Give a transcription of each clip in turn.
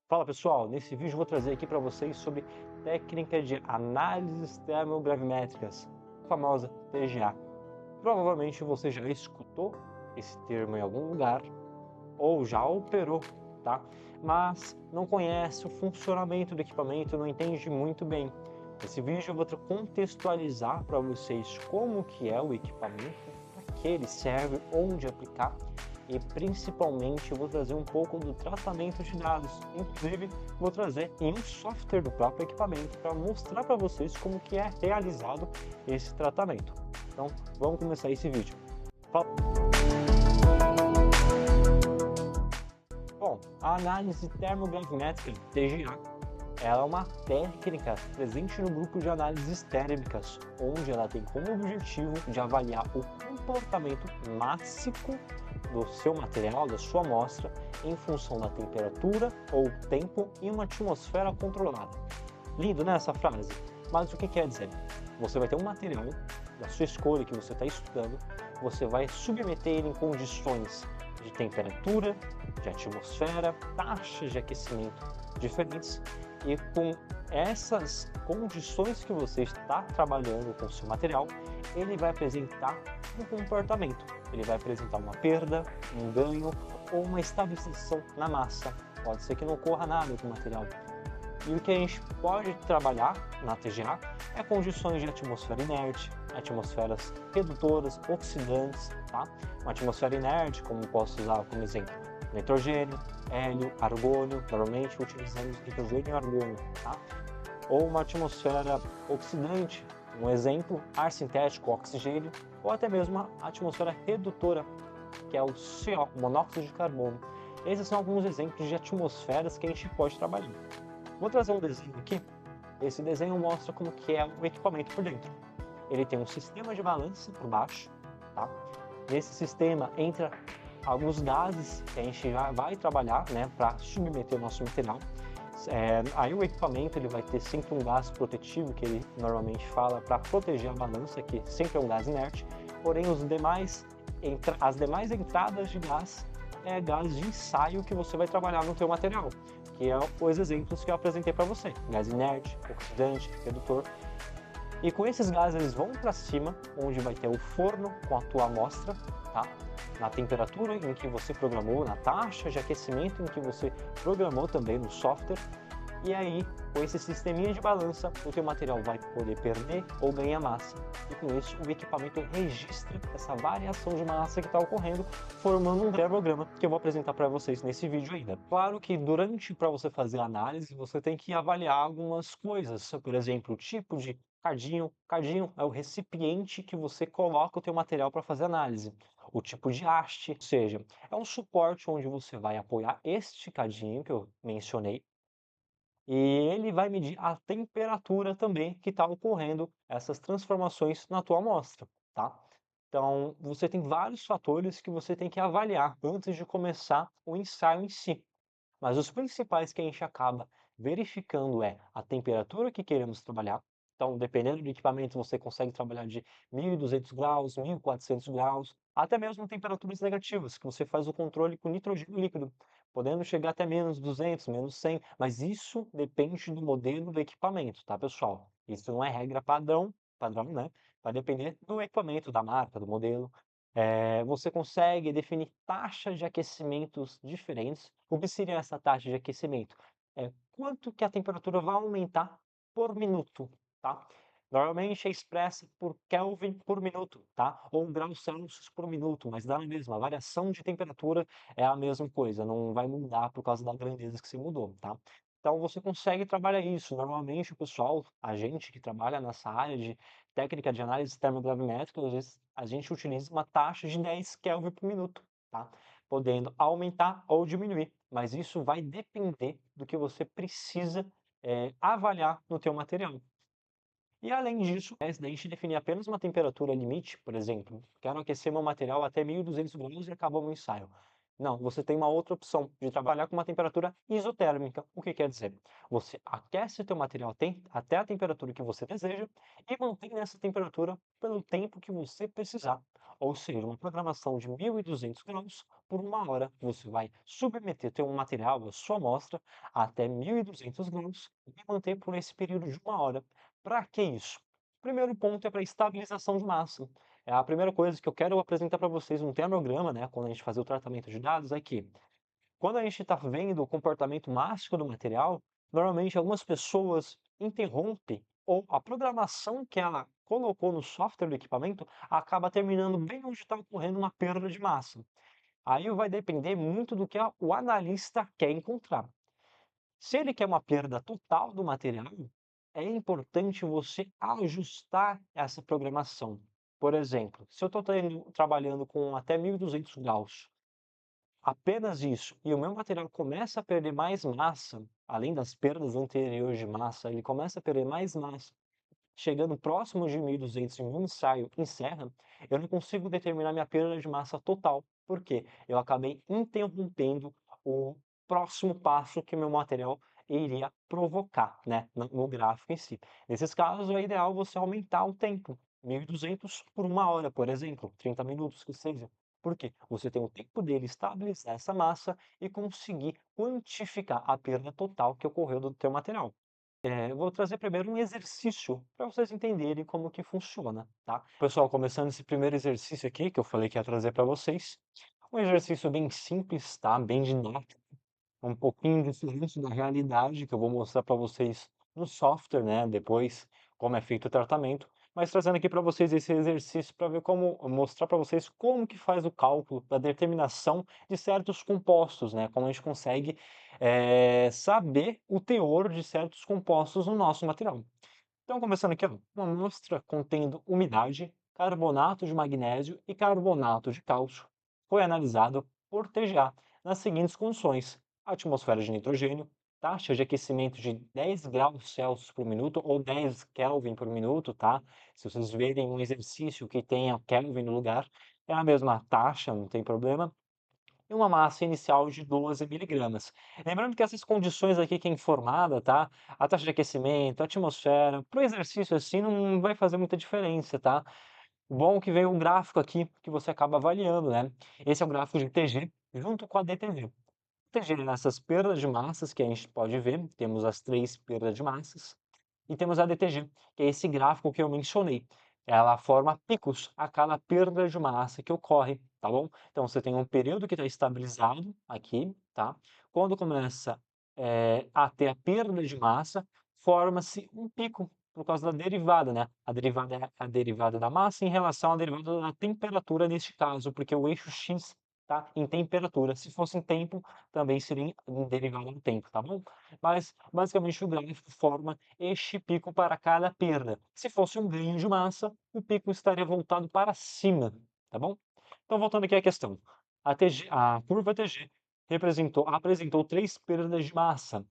Fala pessoal, nesse vídeo eu vou trazer aqui para vocês sobre técnica de análises termogravimétricas, a famosa TGA. Provavelmente você já escutou esse termo em algum lugar ou já operou, tá? Mas não conhece o funcionamento do equipamento, não entende muito bem. Nesse vídeo eu vou contextualizar para vocês como que é o equipamento, para que ele serve, onde aplicar e principalmente eu vou trazer um pouco do tratamento de dados. Inclusive vou trazer em um software do próprio equipamento para mostrar para vocês como que é realizado esse tratamento. Então vamos começar esse vídeo. Bom, a análise termogravimétrica, TGA, ela é uma técnica presente no grupo de análises térmicas, onde ela tem como objetivo de avaliar o comportamento mássico do seu material, da sua amostra, em função da temperatura ou tempo em uma atmosfera controlada. Lindo, né, essa frase? Mas o que quer dizer? Você vai ter um material da sua escolha que você está estudando, você vai submeter ele em condições de temperatura, de atmosfera, taxas de aquecimento diferentes e com essas condições que você está trabalhando com o seu material, ele vai apresentar um comportamento. Ele vai apresentar uma perda, um ganho ou uma estabilização na massa. Pode ser que não ocorra nada com o material. E o que a gente pode trabalhar na TGA é condições de atmosfera inerte, atmosferas redutoras, oxidantes, tá? Uma atmosfera inerte, como posso usar como exemplo, nitrogênio, hélio, argônio, normalmente utilizamos nitrogênio e argônio, tá? Ou uma atmosfera oxidante, um exemplo, ar sintético, oxigênio, ou até mesmo uma atmosfera redutora, que é o CO, o monóxido de carbono. Esses são alguns exemplos de atmosferas que a gente pode trabalhar. Vou trazer um desenho aqui. Esse desenho mostra como que é o equipamento por dentro. Ele tem um sistema de balança por baixo, tá? Nesse sistema entra alguns gases que a gente já vai trabalhar, né, para submeter o nosso material. Aí o equipamento ele vai ter sempre um gás protetivo que ele normalmente fala para proteger a balança, que sempre é um gás inerte. Porém as demais entradas de gás é gás de ensaio que você vai trabalhar no teu material, que é os exemplos que eu apresentei para você: gás inerte, oxidante, redutor. E com esses gases eles vão para cima, onde vai ter o forno com a tua amostra, tá? Na temperatura em que você programou, na taxa de aquecimento em que você programou também no software. E aí, com esse sisteminha de balança, o teu material vai poder perder ou ganhar massa. E com isso, o equipamento registra essa variação de massa que está ocorrendo, formando um diagrama que eu vou apresentar para vocês nesse vídeo ainda. Claro que para você fazer a análise, você tem que avaliar algumas coisas. Por exemplo, o tipo de cadinho. Cadinho é o recipiente que você coloca o teu material para fazer análise. O tipo de haste, ou seja, é um suporte onde você vai apoiar este cadinho que eu mencionei, e ele vai medir a temperatura também que está ocorrendo essas transformações na tua amostra, tá? Então, você tem vários fatores que você tem que avaliar antes de começar o ensaio em si. Mas os principais que a gente acaba verificando é a temperatura que queremos trabalhar. Então, dependendo do equipamento, você consegue trabalhar de 1.200 graus, 1.400 graus, até mesmo temperaturas negativas, que você faz o controle com nitrogênio líquido, podendo chegar até menos 200, menos 100, mas isso depende do modelo do equipamento, tá, pessoal? Isso não é regra padrão, né? Vai depender do equipamento, da marca, do modelo. Você consegue definir taxas de aquecimentos diferentes. O que seria essa taxa de aquecimento? É quanto que a temperatura vai aumentar por minuto, tá? Normalmente é expressa por Kelvin por minuto, tá? Ou graus Celsius por minuto, mas dá na mesma. A variação de temperatura é a mesma coisa, não vai mudar por causa da grandeza que se mudou, tá? Então você consegue trabalhar isso. Normalmente o pessoal, a gente que trabalha nessa área de técnica de análise termogravimétrica, às vezes a gente utiliza uma taxa de 10 Kelvin por minuto, tá? Podendo aumentar ou diminuir, mas isso vai depender do que você precisa avaliar no teu material. E além disso, da gente definir apenas uma temperatura limite, por exemplo, quero aquecer meu material até 1.200 graus e acabou meu ensaio. Não, você tem uma outra opção de trabalhar com uma temperatura isotérmica. O que quer dizer? Você aquece o teu material até a temperatura que você deseja e mantém nessa temperatura pelo tempo que você precisar. Ou seja, uma programação de 1200 graus por 1 hora. Você vai submeter teu material, a sua amostra, até 1200 graus e manter por esse período de 1 hora. Para que isso? Primeiro ponto é para estabilização de massa. É a primeira coisa que eu quero apresentar para vocês um termograma, né, quando a gente fazer o tratamento de dados, é que quando a gente está vendo o comportamento máximo do material, normalmente algumas pessoas interrompem ou a programação que ela colocou no software do equipamento acaba terminando bem onde está ocorrendo uma perda de massa. Aí vai depender muito do que o analista quer encontrar. Se ele quer uma perda total do material, é importante você ajustar essa programação. Por exemplo, se eu estou trabalhando com até 1200 graus, apenas isso, e o meu material começa a perder mais massa, além das perdas anteriores de massa, ele começa a perder mais massa, chegando próximo de 1200 em um ensaio em serra, eu não consigo determinar minha perda de massa total. Por quê? Eu acabei interrompendo o próximo passo que meu material iria provocar, né, no gráfico em si. Nesses casos, é ideal você aumentar o tempo, 1200 por 1 hora, por exemplo, 30 minutos que seja. Por quê? Você tem o tempo dele estabilizar essa massa e conseguir quantificar a perda total que ocorreu do teu material. Eu vou trazer primeiro um exercício para vocês entenderem como que funciona, tá? Pessoal, começando esse primeiro exercício aqui, que eu falei que ia trazer para vocês, um exercício bem simples, tá? Bem didático, um pouquinho diferente da realidade que eu vou mostrar para vocês no software, né? Depois, como é feito o tratamento, mas trazendo aqui para vocês esse exercício para ver como mostrar para vocês como que faz o cálculo da determinação de certos compostos, né? Como a gente consegue saber o teor de certos compostos no nosso material. Então, começando aqui, ó, uma amostra contendo umidade, carbonato de magnésio e carbonato de cálcio foi analisado por TGA nas seguintes condições: atmosfera de nitrogênio, taxa de aquecimento de 10 graus Celsius por minuto ou 10 Kelvin por minuto, tá? Se vocês verem um exercício que tenha Kelvin no lugar, é a mesma taxa, não tem problema e uma massa inicial de 12 miligramas. Lembrando que essas condições aqui que é informada, tá? A taxa de aquecimento, a atmosfera, para o exercício assim não vai fazer muita diferença, tá? O bom é que vem um gráfico aqui que você acaba avaliando, né? Esse é o gráfico de TG junto com a DTG. TG nessas perdas de massas que a gente pode ver, temos as 3 perdas de massas, e temos a DTG, que é esse gráfico que eu mencionei. Ela forma picos a cada perda de massa que ocorre, tá bom? Então você tem um período que está estabilizado aqui, tá? Quando começa a ter a perda de massa, forma-se um pico por causa da derivada, né? A derivada é a derivada da massa em relação à derivada da temperatura neste caso, porque o eixo x está em temperatura. Se fosse em tempo, também seria em derivada do tempo, tá bom? Mas basicamente o gráfico forma este pico para cada perda. Se fosse um ganho de massa, o pico estaria voltado para cima, tá bom? Então, voltando aqui à questão. A curva TG apresentou 3 perdas de massa.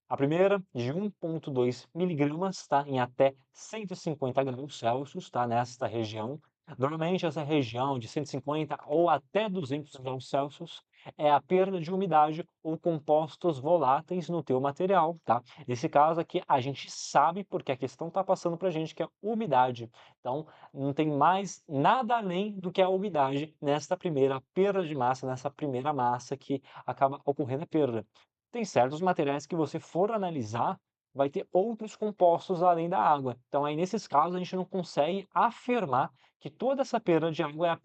A primeira, de 1,2 miligramas, tá? Em até 150 graus Celsius, tá? Nesta região. Normalmente, essa região de 150 ou até 200 graus Celsius é a perda de umidade ou compostos voláteis no teu material, tá? Nesse caso aqui, a gente sabe porque a questão está passando para a gente que é umidade. Então, não tem mais nada além do que a umidade nesta primeira perda de massa, nessa primeira massa que acaba ocorrendo a perda. Tem certos materiais que você for analisar, vai ter outros compostos além da água. Então aí nesses casos a gente não consegue afirmar que toda essa perda de água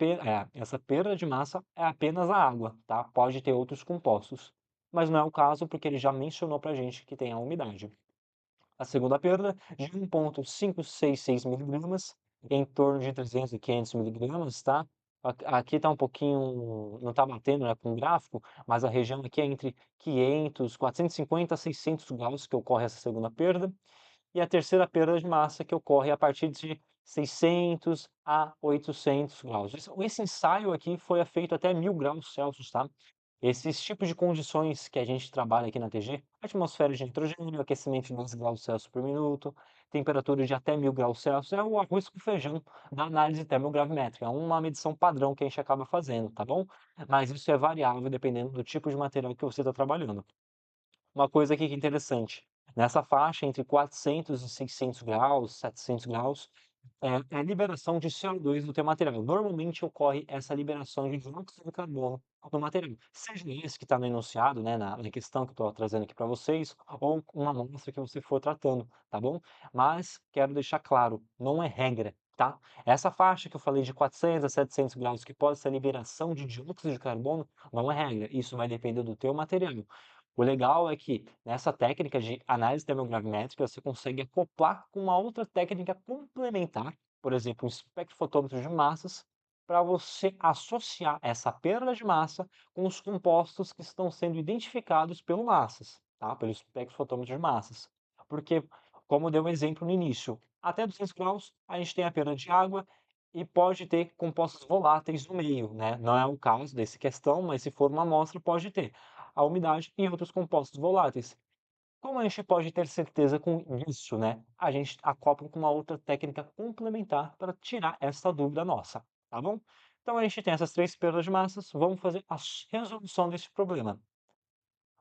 essa perda de massa é apenas a água, tá? Pode ter outros compostos, mas não é o caso porque ele já mencionou para a gente que tem a umidade. A segunda perda, de 1,566 miligramas, em torno de 300 e 500 miligramas, tá? Aqui está um pouquinho, não está batendo, né, com o gráfico, mas a região aqui é entre 500, 450 a 600 graus que ocorre essa segunda perda. E a terceira perda de massa que ocorre a partir de 600 a 800 graus. Esse ensaio aqui foi feito até 1000 graus Celsius, tá? Esses tipos de condições que a gente trabalha aqui na TG, atmosfera de nitrogênio, aquecimento de 12 graus Celsius por minuto, temperatura de até 1000 graus Celsius, é o arroz com feijão da análise termogravimétrica, é uma medição padrão que a gente acaba fazendo, tá bom? Mas isso é variável dependendo do tipo de material que você está trabalhando. Uma coisa aqui que é interessante, nessa faixa entre 400 e 600 graus, 700 graus, é a liberação de CO2 do teu material. Normalmente ocorre essa liberação de dióxido de carbono no material, seja esse que está no enunciado, né, na questão que eu estou trazendo aqui para vocês, ou uma amostra que você for tratando, tá bom? Mas quero deixar claro, não é regra, tá? Essa faixa que eu falei de 400 a 700 graus, que pode ser a liberação de dióxido de carbono, não é regra. Isso vai depender do teu material. O legal é que nessa técnica de análise termogravimétrica você consegue acoplar com uma outra técnica complementar, por exemplo, um espectrofotômetro de massas, para você associar essa perda de massa com os compostos que estão sendo identificados pelo massas, tá? Pelo espectrofotômetro de massas. Porque, como deu um exemplo no início, até 200 graus a gente tem a perda de água e pode ter compostos voláteis no meio, né? Não é o caso dessa questão, mas se for uma amostra pode ter a umidade e outros compostos voláteis. Como a gente pode ter certeza com isso, né? A gente acopla com uma outra técnica complementar para tirar essa dúvida nossa, tá bom? Então a gente tem essas três perdas de massas, vamos fazer a resolução desse problema.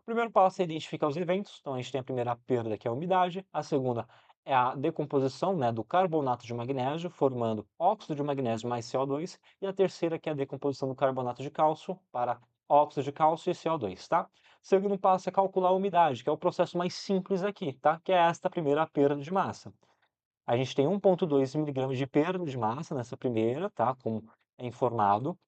O primeiro passo é identificar os eventos, então a gente tem a primeira perda, que é a umidade, a segunda é a decomposição, né, do carbonato de magnésio, formando óxido de magnésio mais CO2, e a terceira, que é a decomposição do carbonato de cálcio para óxido de cálcio e CO2, tá? O segundo passo é calcular a umidade, que é o processo mais simples aqui, tá? Que é esta primeira perda de massa. A gente tem 1,2 miligramas de perda de massa nessa primeira, tá? Como é informado.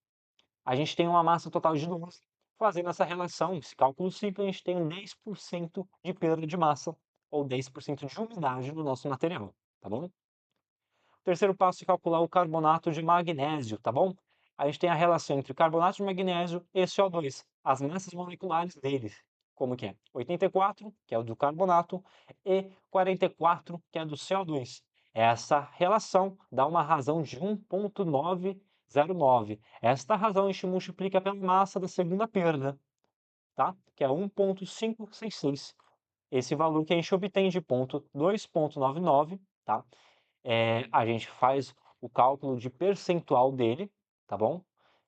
A gente tem uma massa total de 12. Fazendo essa relação, esse cálculo simples, a gente tem um 10% de perda de massa ou 10% de umidade no nosso material, tá bom? O terceiro passo é calcular o carbonato de magnésio, tá bom? A gente tem a relação entre o carbonato de magnésio e CO2, as massas moleculares deles, como que é 84, que é o do carbonato, e 44, que é do CO2. Essa relação dá uma razão de 1,909. Esta razão a gente multiplica pela massa da segunda perda, tá? Que é 1,566. Esse valor que a gente obtém de ponto 2,99, tá? A gente faz o cálculo de percentual dele, tá bom?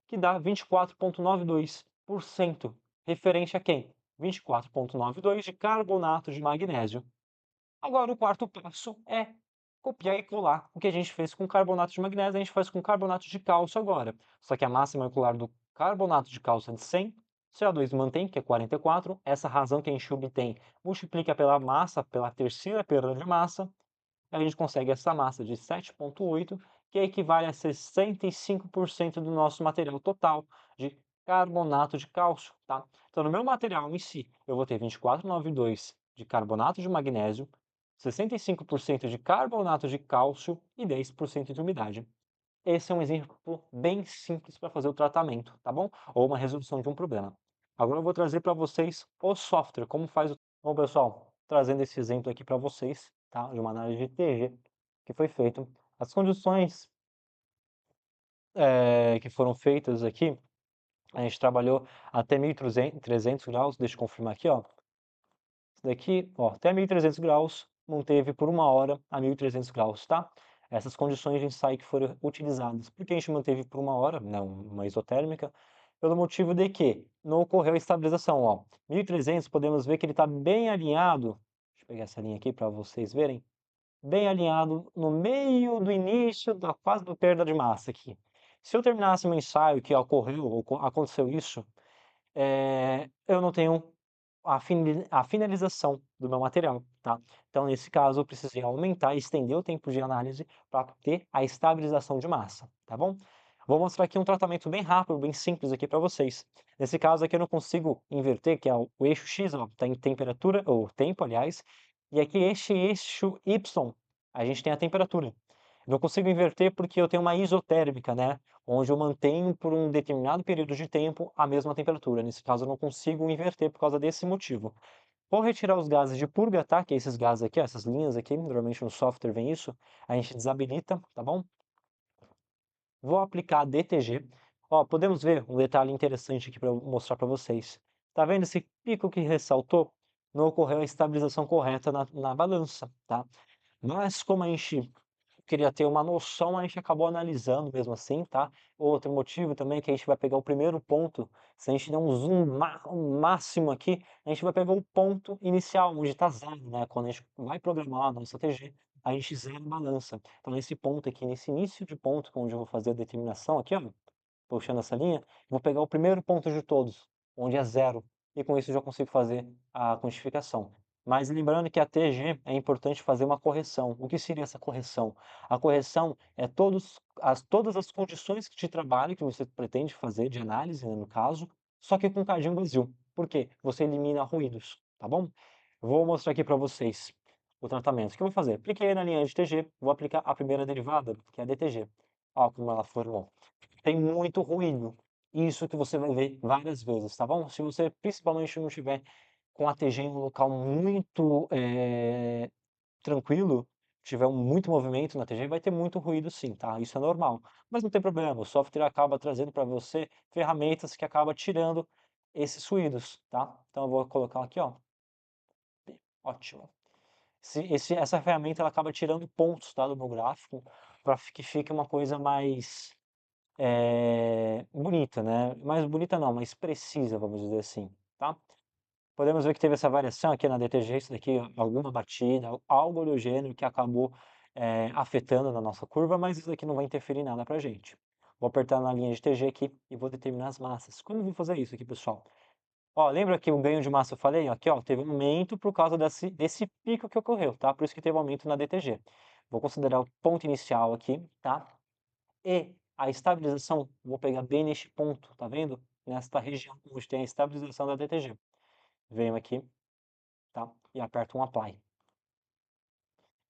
Que dá 24,92%, referente a quem? 24,92 de carbonato de magnésio. Agora, o quarto passo é copiar e colar o que a gente fez com carbonato de magnésio, a gente faz com carbonato de cálcio agora. Só que a massa molecular do carbonato de cálcio é de 100, CO2 mantém, que é 44, essa razão que a gente obtém multiplica pela massa, pela terceira perda de massa, a gente consegue essa massa de 7,8, que equivale a 65% do nosso material total de carbonato de cálcio, tá? Então, no meu material em si, eu vou ter 24,92 de carbonato de magnésio, 65% de carbonato de cálcio e 10% de umidade. Esse é um exemplo bem simples para fazer o tratamento, tá bom? Ou uma resolução de um problema. Agora eu vou trazer para vocês o software, como faz o... Bom, pessoal, trazendo esse exemplo aqui para vocês, tá? De uma análise de TG que foi feito. As condições que foram feitas aqui, a gente trabalhou até 1.300 graus, deixa eu confirmar aqui, ó. Isso daqui, ó, até 1.300 graus, manteve por 1 hora a 1.300 graus, tá? Essas condições de ensaio que foram utilizadas. Por que a gente manteve por 1 hora, não uma isotérmica? Pelo motivo de que não ocorreu a estabilização, ó. 1.300, podemos ver que ele está bem alinhado. Deixa eu pegar essa linha aqui para vocês verem. Bem alinhado no meio do início da fase da perda de massa aqui. Se eu terminasse meu ensaio que ocorreu, ou aconteceu isso, eu não tenho a finalização do meu material, tá? Então, nesse caso, eu precisei aumentar e estender o tempo de análise para ter a estabilização de massa, tá bom? Vou mostrar aqui um tratamento bem rápido, bem simples aqui para vocês. Nesse caso aqui eu não consigo inverter, que é o eixo X, ó, tá em temperatura, ou tempo, aliás, e aqui este eixo Y, a gente tem a temperatura. Não consigo inverter porque eu tenho uma isotérmica, né? Onde eu mantenho por um determinado período de tempo a mesma temperatura. Nesse caso, eu não consigo inverter por causa desse motivo. Vou retirar os gases de purga, tá? Que é esses gases aqui, ó, essas linhas aqui, normalmente no software vem isso. A gente desabilita, tá bom? Vou aplicar DTG. Ó, podemos ver um detalhe interessante aqui para mostrar para vocês. Tá vendo esse pico que ressaltou? não ocorreu a estabilização correta na balança, tá? Mas como a gente queria ter uma noção, a gente acabou analisando mesmo assim, tá? Outro motivo também é que a gente vai pegar o primeiro ponto, se a gente der um zoom um máximo aqui, a gente vai pegar o ponto inicial, onde está zero, né? Quando a gente vai programar a nossa TG, a gente zera a balança. Então nesse ponto aqui, nesse início de ponto, onde eu vou fazer a determinação aqui, ó, puxando essa linha, vou pegar o primeiro ponto de todos, onde é zero, e com isso eu já consigo fazer a quantificação. Mas lembrando que a TG é importante fazer uma correção. O que seria essa correção? A correção é todas as condições de trabalho que você pretende fazer, de análise, né, no caso, só que com cadinho vazio. Por quê? Você elimina ruídos, tá bom? Vou mostrar aqui para vocês o tratamento. O que eu vou fazer? Cliquei na linha de TG, vou aplicar a primeira derivada, que é a DTG. Ó, como ela formou. Tem muito ruído. Isso que você vai ver várias vezes, tá bom? Se você principalmente não tiver com a TG em um local muito tranquilo, tiver muito movimento na TG, vai ter muito ruído sim, tá? Isso é normal. Mas não tem problema, o software acaba trazendo para você ferramentas que acabam tirando esses ruídos, tá? Então eu vou colocar aqui, ó. Ótimo. Essa ferramenta ela acaba tirando pontos, tá, do meu gráfico, para que fique uma coisa mais bonita, né? Mais bonita não, mais precisa, vamos dizer assim, tá? Podemos ver que teve essa variação aqui na DTG, isso daqui, alguma batida, algo do gênero que acabou afetando na nossa curva, mas isso daqui não vai interferir em nada pra gente. Vou apertar na linha de TG aqui e vou determinar as massas. Como eu vou fazer isso aqui, pessoal? Ó, lembra que o ganho de massa eu falei? Aqui, ó, teve um aumento por causa desse pico que ocorreu, tá? Por isso que teve um aumento na DTG. Vou considerar o ponto inicial aqui, tá? E a estabilização, vou pegar bem neste ponto, tá vendo? Nesta região onde tem a estabilização da DTG. Venho aqui, tá? E aperto um Apply.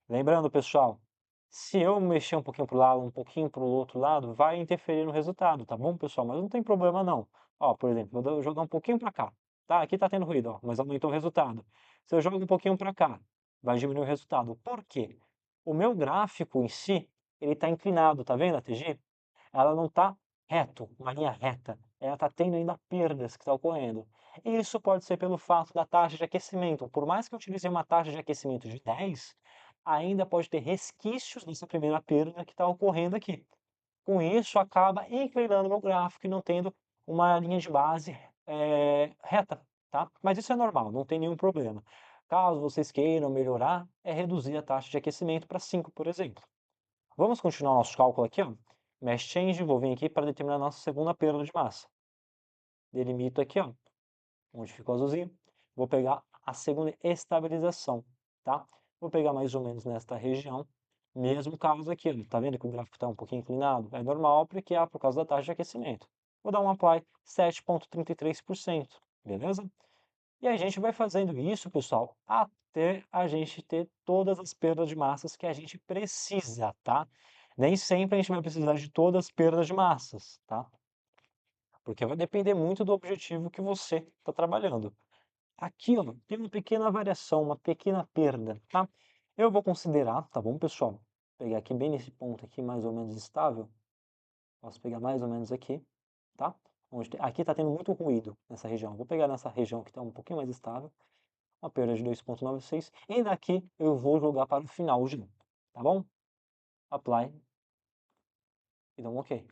Lembrando, pessoal, se eu mexer um pouquinho para o lado, um pouquinho para o outro lado, vai interferir no resultado, tá bom, pessoal? Mas não tem problema não. Ó, por exemplo, vou jogar um pouquinho para cá, tá? Aqui tá tendo ruído, ó, mas aumentou o resultado. Se eu jogo um pouquinho para cá, vai diminuir o resultado. Por quê? O meu gráfico em si, ele está inclinado, tá vendo a TG? Ela não está reto, uma linha reta. Ela está tendo ainda perdas que estão ocorrendo. E isso pode ser pelo fato da taxa de aquecimento. Por mais que eu utilize uma taxa de aquecimento de 10, ainda pode ter resquícios dessa primeira perda que está ocorrendo aqui. Com isso, acaba inclinando meu gráfico e não tendo uma linha de base reta, tá? Mas isso é normal, não tem nenhum problema. Caso vocês queiram melhorar, é reduzir a taxa de aquecimento para 5, por exemplo. Vamos continuar nosso cálculo aqui, ó. Mesh Change, vou vir aqui para determinar a nossa segunda perda de massa. Delimito aqui, ó, onde ficou azulzinho. Vou pegar a segunda estabilização, tá? Vou pegar mais ou menos nesta região. Mesmo caso aqui, ó, tá vendo que o gráfico está um pouquinho inclinado? É normal porque é por causa da taxa de aquecimento. Vou dar um Apply 7,33%, beleza? E a gente vai fazendo isso, pessoal, até a gente ter todas as perdas de massas que a gente precisa, tá? Nem sempre a gente vai precisar de todas as perdas de massas, tá? Porque vai depender muito do objetivo que você está trabalhando. Aqui, ó, tem uma pequena variação, uma pequena perda, tá? Eu vou considerar, tá bom, pessoal? Vou pegar aqui bem nesse ponto aqui, mais ou menos estável. Posso pegar mais ou menos aqui, tá? Aqui está tendo muito ruído nessa região. Vou pegar nessa região que está um pouquinho mais estável, uma perda de 2,96. E daqui eu vou jogar para o final já, tá bom? Apply e dá um OK.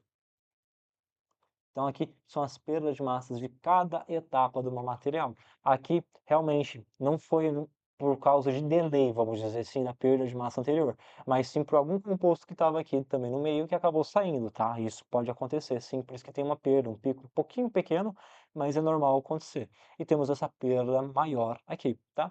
Então aqui são as perdas de massas de cada etapa do meu material. Aqui realmente não foi por causa de delay, vamos dizer assim, da perda de massa anterior, mas sim por algum composto que estava aqui também no meio que acabou saindo, tá? Isso pode acontecer, sim, por isso que tem uma perda, um pico um pouquinho pequeno, mas é normal acontecer. E temos essa perda maior aqui, tá?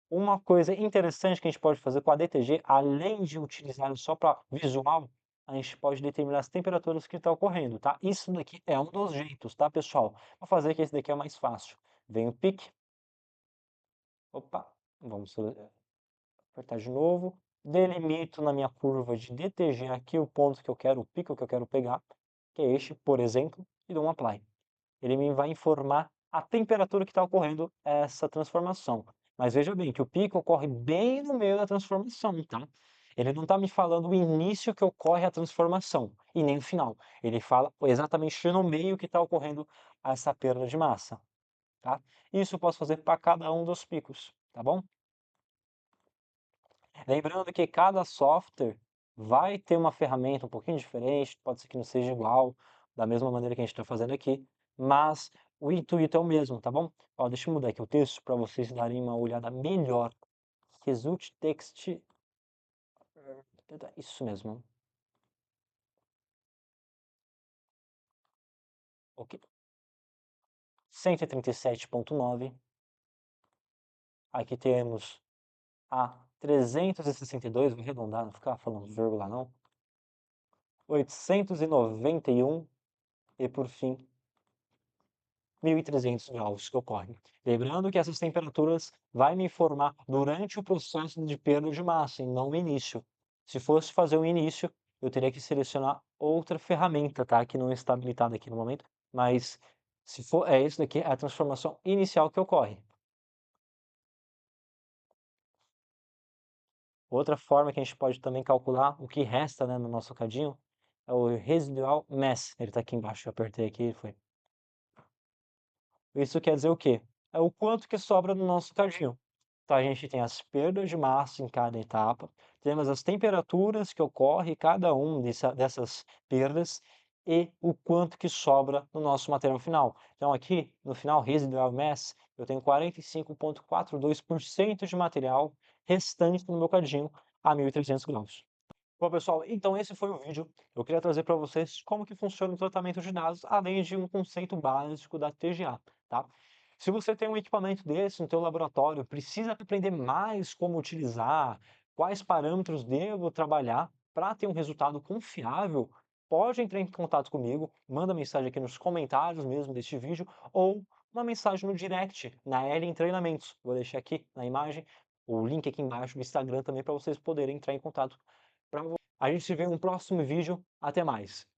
Uma coisa interessante que a gente pode fazer com a DTG, além de utilizar só para visual, a gente pode determinar as temperaturas que estão ocorrendo, tá? Isso daqui é um dos jeitos, tá, pessoal? Vou fazer que esse daqui é mais fácil. Vem o pique. Opa, vamos apertar de novo. Delimito na minha curva de DTG aqui o ponto que eu quero, o pico que eu quero pegar, que é este, por exemplo, e dou um apply. Ele me vai informar a temperatura que está ocorrendo essa transformação. Mas veja bem que o pico ocorre bem no meio da transformação, tá? Ele não está me falando o início que ocorre a transformação e nem o final. Ele fala exatamente no meio que está ocorrendo essa perda de massa. tá? Isso eu posso fazer para cada um dos picos, tá bom? Lembrando que cada software vai ter uma ferramenta um pouquinho diferente, pode ser que não seja igual, da mesma maneira que a gente está fazendo aqui, mas o intuito é o mesmo, tá bom? Ó, deixa eu mudar aqui o texto para vocês darem uma olhada melhor. Result Text, isso mesmo, ok. 137.9, aqui temos a 362, vou arredondar, não ficar falando vírgula não, 891 e por fim 1.300 graus que ocorre. Lembrando que essas temperaturas vai me informar durante o processo de perda de massa e não no início. Se fosse fazer o início, eu teria que selecionar outra ferramenta, tá? Que não está habilitada aqui no momento, mas se for, é isso daqui, é a transformação inicial que ocorre. Outra forma que a gente pode também calcular o que resta, né, no nosso cadinho é o residual mass. Ele está aqui embaixo, eu apertei aqui e foi. Isso quer dizer o quê? É o quanto que sobra no nosso cadinho. Então a gente tem as perdas de massa em cada etapa, temos as temperaturas que ocorrem cada dessas perdas e o quanto que sobra no nosso material final. Então aqui, no final, residual mass, eu tenho 45,42% de material restante no meu cadinho a 1.300 graus. Bom, pessoal, então esse foi o vídeo. Eu queria trazer para vocês como que funciona o tratamento de dados, além de um conceito básico da TGA, tá? Se você tem um equipamento desse no teu laboratório, precisa aprender mais como utilizar, quais parâmetros devo trabalhar para ter um resultado confiável, pode entrar em contato comigo, manda mensagem aqui nos comentários mesmo deste vídeo, ou uma mensagem no direct, na Ellen Treinamentos. Vou deixar aqui na imagem, o link aqui embaixo no Instagram também para vocês poderem entrar em contato. A gente se vê no próximo vídeo. Até mais!